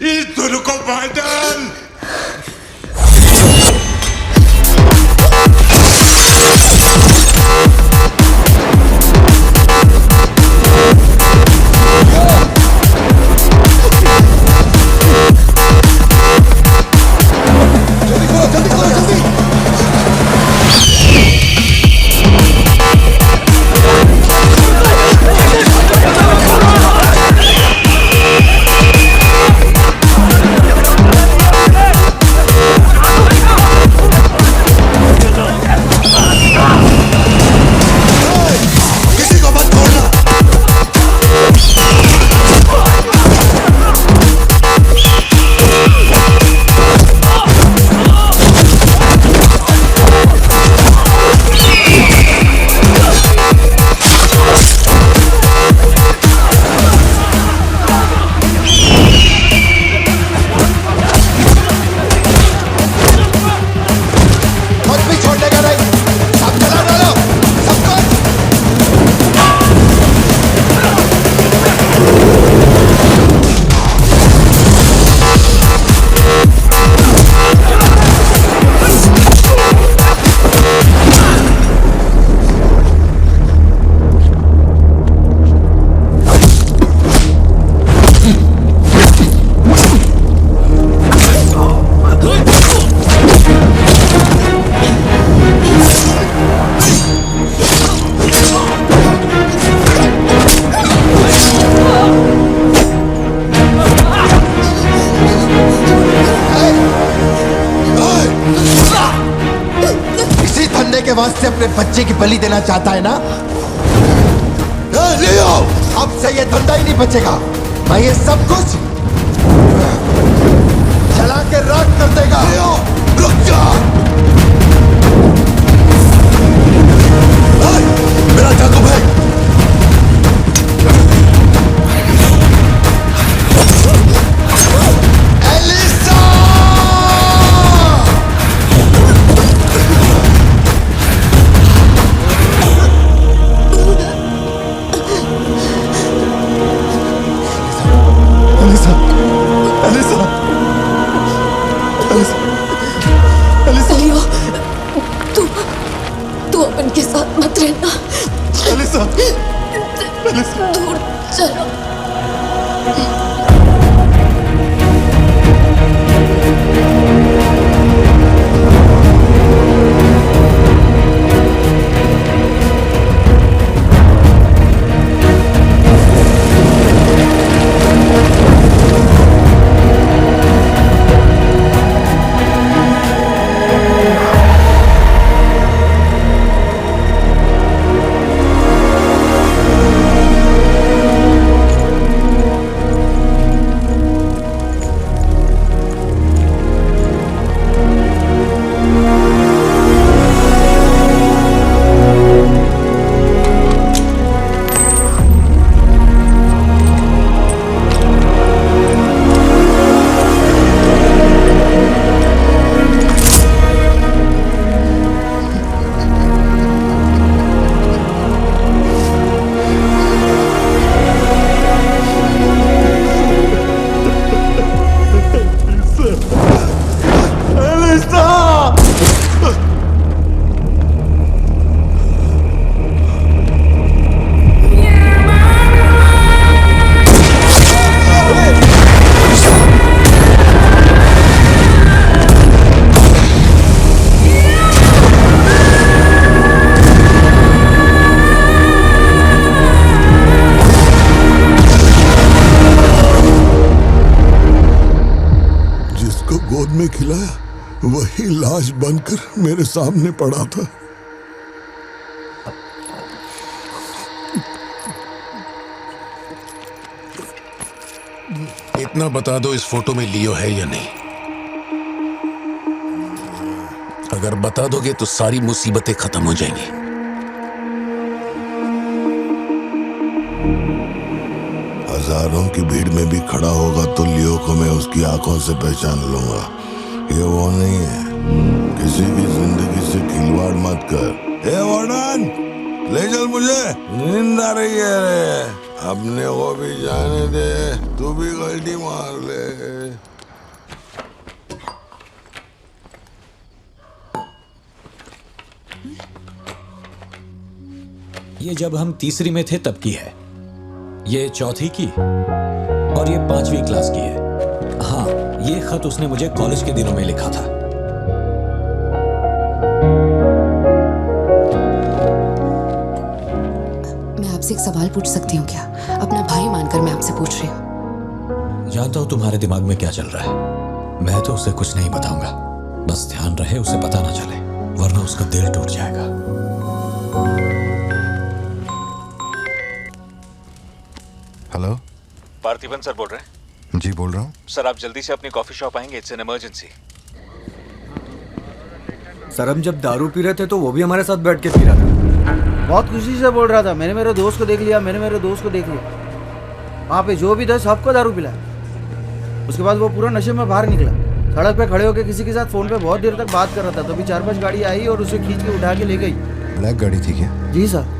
इस दोनों को मार डाल। के वास्ते अपने बच्चे की बलि देना चाहता है ना? लियो, अब से ये धंधा ही नहीं बचेगा। मैं ये सब कुछ जला के राख कर देगा। लियो, रुक जा। मेरा चाकू फेंक। तू अपन के साथ मत रहना। दूर चलो। गोद में खिलाया वही लाश बनकर मेरे सामने पड़ा था। इतना बता दो, इस फोटो में लियो है या नहीं? अगर बता दोगे तो सारी मुसीबतें खत्म हो जाएंगी। हजारों की भीड़ में भी खड़ा होगा तो लियो को मैं उसकी आंखों से पहचान लूंगा। ये वो नहीं है। किसी की जिंदगी से खिलवाड़ मत कर। ए वार्डन, ले चल मुझे, नींद आ रही है। अपने को भी जाने दे, तू भी गलती मार ले। ये जब हम तीसरी में थे तब की है, ये चौथी की और ये 5वीं क्लास की है। हाँ, ये खत उसने मुझे कॉलेज के दिनों में लिखा था। मैं आपसे एक सवाल पूछ सकती हूँ क्या? अपना भाई मानकर मैं आपसे पूछ रही हूँ। जानता हूँ तुम्हारे दिमाग में क्या चल रहा है। मैं तो उसे कुछ नहीं बताऊंगा, बस ध्यान रहे उसे पता ना चले, वरना उसका दिल टूट जाएगा। हेलो, पार्थिबन सर बोल रहे हैं? जी बोल रहा हूँ। सर आप जल्दी से अपनी कॉफी शॉप आएंगे, इट्स एन इमरजेंसी। सर हम जब दारू पी रहे थे तो वो भी हमारे साथ बैठ के पी रहा था। बहुत खुशी से बोल रहा था, मैंने मेरे दोस्त को देख लिया, मैंने मेरे दोस्त को देख लिया। वहाँ पे जो भी था सबको दारू पिलाया। उसके बाद वो पूरा नशे में बाहर निकला, सड़क पे खड़े होकर किसी के साथ फोन पे बहुत देर तक बात कर रहा था। तभी 4-5 गाड़ी आई और उसे खींच के उठा के ले गई। ब्लैक गाड़ी थी क्या? जी सर।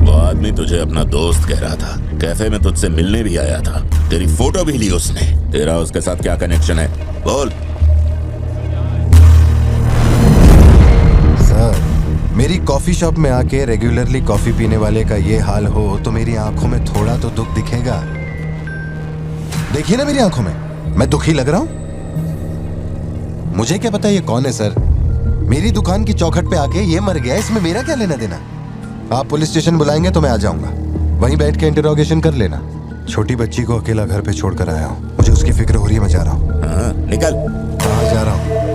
वो आदमी तुझे अपना दोस्त कह रहा था, कैफे में तुझसे मिलने भी आया था, तेरी फोटो भी ली उसने। तेरा उसके साथ क्या कनेक्शन है, बोल। सर, मेरी कॉफी शॉप में आके रेगुलरली कॉफी पीने वाले का ये हाल हो तो मेरी आंखों में थोड़ा तो दुख दिखेगा। देखिए ना मेरी आंखों में, मैं दुखी लग रहा हूं? मुझे क्या पता ये कौन है सर? मेरी दुकान की चौखट पे आके ये मर गया, इसमें मेरा क्या लेना देना? आप पुलिस स्टेशन बुलाएंगे तो मैं आ जाऊंगा, वहीं बैठ के इंटरोगेशन कर लेना। छोटी बच्ची को अकेला घर पे छोड़कर आया हूँ, मुझे उसकी फिक्र हो रही है, मैं जा रहा हूँ। हाँ, निकल। कहाँ जा रहा हूँ?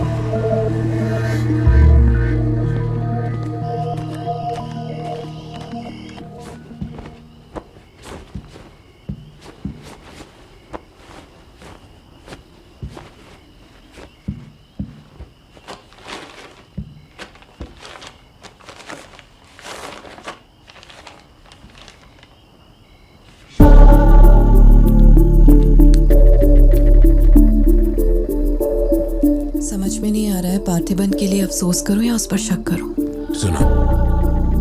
समझ में नहीं आ रहा है पार्थिबन के लिए अफसोस करूं या उस पर शक करूं। सुनो,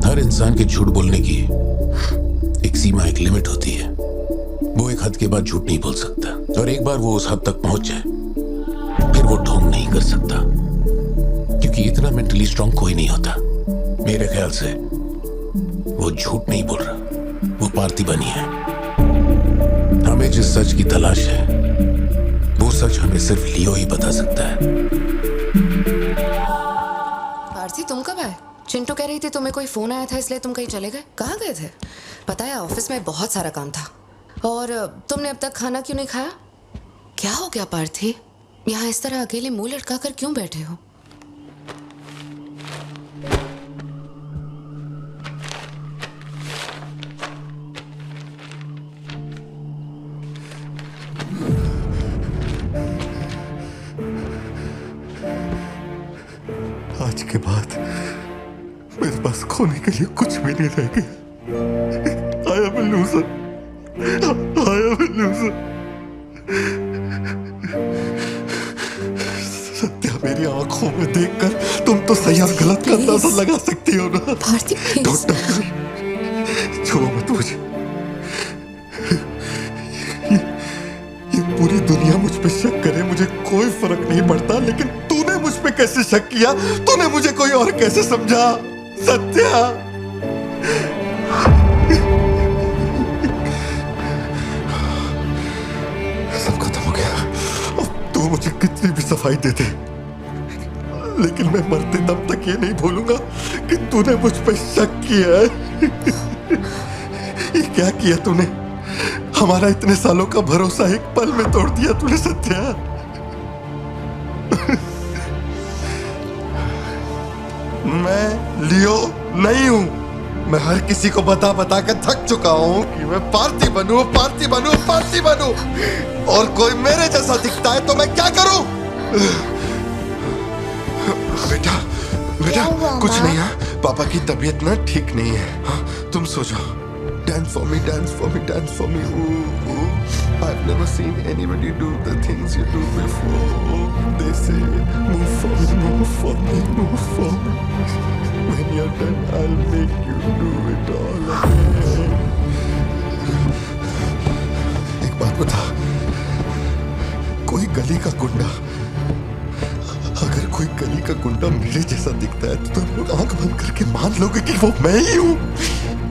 हर इंसान के झूठ बोलने की एक सीमा, एक लिमिट होती है। वो एक हद के बाद झूठ नहीं बोल सकता, और एक बार वो उस हद तक पहुंच जाए फिर वो ढोंग नहीं कर सकता, क्योंकि इतना मेंटली स्ट्रांग कोई नहीं होता। मेरे ख्याल से वो झूठ नहीं बोल रहा, वो पार्थिबन ही है। हमें जिस सच की तलाश है वो सच हमें सिर्फ लियो ही बता सकता है। पार्थी, तुम कब आए? चिंटू कह रही थी तुम्हें कोई फोन आया था इसलिए तुम कहीं चले गए। कहाँ गए थे? पता है ऑफिस में बहुत सारा काम था। और तुमने अब तक खाना क्यों नहीं खाया? क्या हो गया पार्थी? यहाँ इस तरह अकेले मुंह लटका कर क्यों बैठे हो? आज के बाद मेरे पास खोने के लिए कुछ भी नहीं रह गया। I am a loser. I am a loser. Satya, मेरी आंखों में देखकर तुम तो सही और गलत का अंदाजा लगा सकती हो ना। Parthi Don't touch me. छुओ मत मुझे। ये पूरी दुनिया मुझ पे शक करे, मुझे कोई फर्क नहीं पड़ता, लेकिन तूने मुझ पे कैसे शक किया? तूने मुझे कोई और कैसे समझा? सत्या, सब खत्म हो गया। अब तू मुझे कितनी भी सफाई दे दे, लेकिन मैं मरते दम तक ये नहीं भूलूंगा कि तूने मुझ पे शक किया है। ये क्या किया तूने? हमारा इतने सालों का भरोसा एक पल में तोड़ दिया तूने सत्या। मैं लियो नहीं हूं। मैं हर किसी को बता बता कर थक चुका हूं कि मैं पार्थिबन हूं, पार्थिबन हूं, पार्थिबन हूं। और कोई मेरे जैसा दिखता है तो मैं क्या करूं? बेटा, बेटा कुछ नहीं है, पापा की तबीयत ना ठीक नहीं है। हाँ, तुम सो जाओ। Dance for me, dance for me, dance for me. I've never seen anybody do the things you do before. They say, move for me, move for me, move for me. When you're done, I'll make you do it all again. एक बात बता, कोई गली का गुंडा, अगर कोई गली का गुंडा मेरे जैसा दिखता है तो तुम लोग आंख बंद करके मान लोगे कि वो मैं ही हूँ।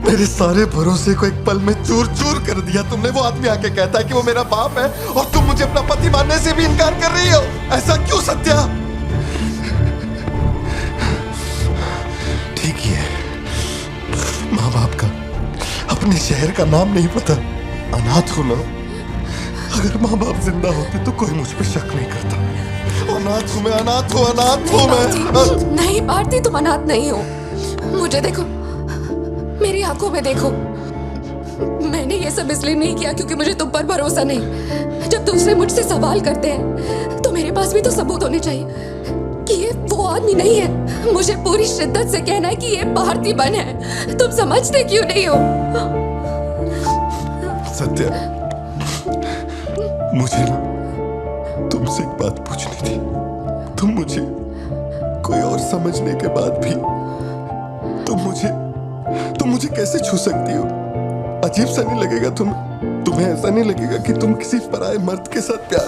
मेरे सारे भरोसे को एक पल में चूर चूर कर दिया तुमने। वो आदमी आके कहता है कि वो मेरा बाप है और तुम मुझे अपना पति मानने से भी इनकार कर रही हो। ऐसा क्यों सत्या? ठीक ही है, माँ बाप का, अपने शहर का नाम नहीं पता, अनाथ हो ना। अगर माँ बाप जिंदा होते तो कोई मुझ पर शक नहीं करता। अनाथ हूँ मैं, अनाथ हूँ, अनाथ हूँ मैं। नहीं भारती, तुम अनाथ नहीं हो। मुझे देखो, मेरी आंखों में देखो। मैंने ये सब इसलिए नहीं किया क्योंकि मुझे तुम पर भरोसा नहीं। जब दूसरे मुझसे सवाल करते हैं तो मेरे पास भी तो सबूत होने चाहिए कि ये वो आदमी नहीं है। मुझे पूरी शिद्दत से कहना है कि ये भारती बन है। तुम समझते क्यों नहीं हो? सत्या, मुझे ना तुमसे एक बात पूछनी थी। तुम मुझे कोई और समझने के बाद भी तुम मुझे कैसे छू सकती हो? अजीब सा नहीं लगेगा तुम्हें ऐसा नहीं लगेगा कि तुम किसी पराये मर्द के साथ प्यार?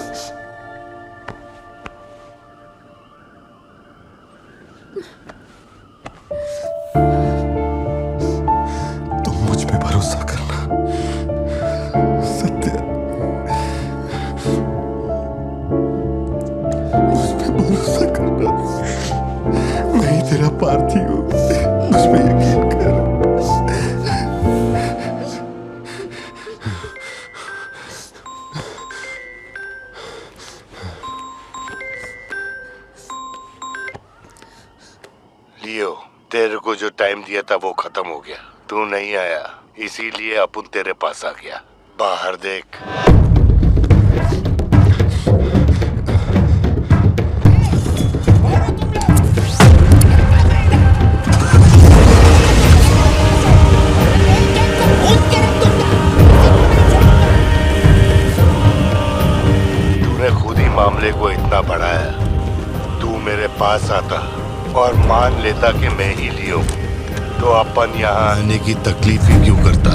तुम मुझ पे भरोसा करना सत्या, मुझ पे भरोसा करना। मैं ही तेरा पार्थी हूँ, मुझ पे यकीन कर। लियो, तेरे को जो टाइम दिया था वो खत्म हो गया। तू नहीं आया, इसीलिए अपन तेरे पास आ गया। बाहर देख। तूने खुद ही मामले को इतना बढ़ाया। तू मेरे पास आता और मान लेता कि मैं ही लियो, तो अपन यहाँ आने की तकलीफ ही क्यों करता?